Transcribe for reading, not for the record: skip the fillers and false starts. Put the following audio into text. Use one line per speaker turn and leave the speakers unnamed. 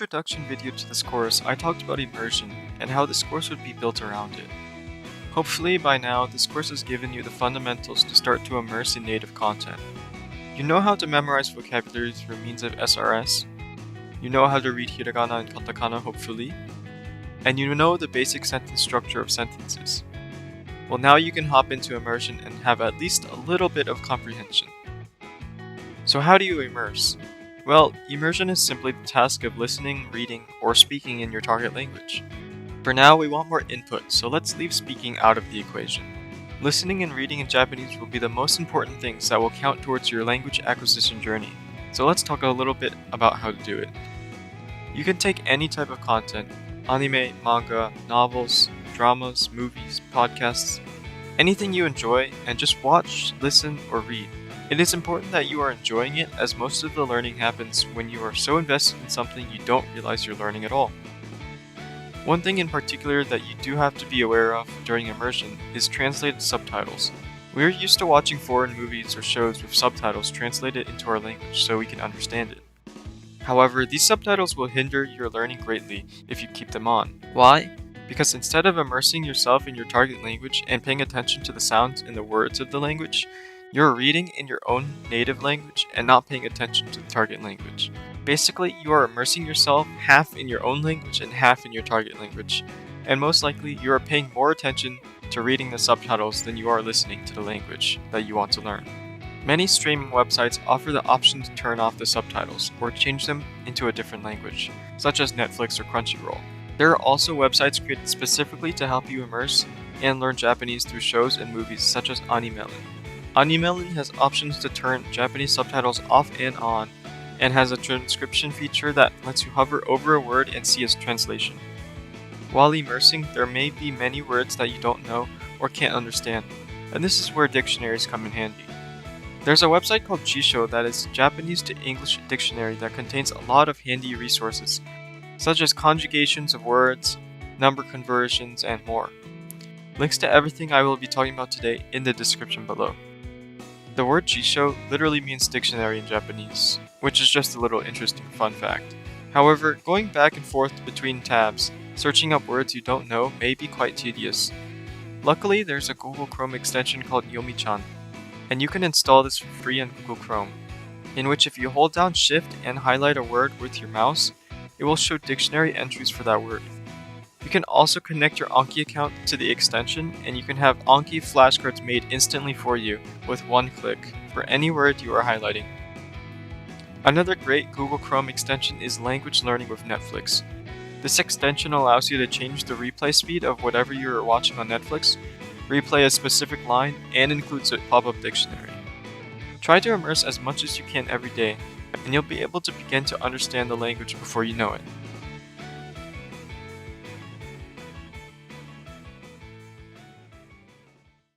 introduction video to this course, I talked about immersion and how this course would be built around it. Hopefully by now, this course has given you the fundamentals to start to immerse in native content. You know how to memorize vocabulary through means of SRS. You know how to read hiragana and katakana, hopefully. And you know the basic sentence structure of sentences. Well, now you can hop into immersion and have at least a little bit of comprehension. So how do you immerse? Well, immersion is simply the task of listening, reading, or speaking in your target language. For now, we want more input, so let's leave speaking out of the equation. Listening and reading in Japanese will be the most important things that will count towards your language acquisition journey. So let's talk a little bit about how to do it. You can take any type of content, anime, manga, novels, dramas, movies, podcasts, anything you enjoy, and just watch, listen, or read. It is important that you are enjoying it, as most of the learning happens when you are so invested in something you don't realize you're learning at all. One thing in particular that you do have to be aware of during immersion is translated subtitles. We are used to watching foreign movies or shows with subtitles translated into our language so we can understand it. However, these subtitles will hinder your learning greatly if you keep them on. Why? Because instead of immersing yourself in your target language and paying attention to the sounds and the words of the language, you're reading in your own native language and not paying attention to the target language. Basically, you are immersing yourself half in your own language and half in your target language, and most likely you are paying more attention to reading the subtitles than you are listening to the language that you want to learn. Many streaming websites offer the option to turn off the subtitles or change them into a different language, such as Netflix or Crunchyroll. There are also websites created specifically to help you immerse and learn Japanese through shows and movies such as Animelon. Animelon has options to turn Japanese subtitles off and on, and has a transcription feature that lets you hover over a word and see its translation. While immersing, there may be many words that you don't know or can't understand, and this is where dictionaries come in handy. There's a website called Jisho that is Japanese to English dictionary that contains a lot of handy resources, such as conjugations of words, number conversions, and more. Links to everything I will be talking about today in the description below. The word Jisho literally means dictionary in Japanese, which is just a little interesting fun fact. However, going back and forth between tabs, searching up words you don't know may be quite tedious. Luckily, there's a Google Chrome extension called Yomi-chan, and you can install this for free on Google Chrome, in which if you hold down Shift and highlight a word with your mouse, it will show dictionary entries for that word. You can also connect your Anki account to the extension, and you can have Anki flashcards made instantly for you with one click for any word you are highlighting. Another great Google Chrome extension is Language Learning with Netflix. This extension allows you to change the replay speed of whatever you are watching on Netflix, replay a specific line, and includes a pop-up dictionary. Try to immerse as much as you can every day, and you'll be able to begin to understand the language before you know it.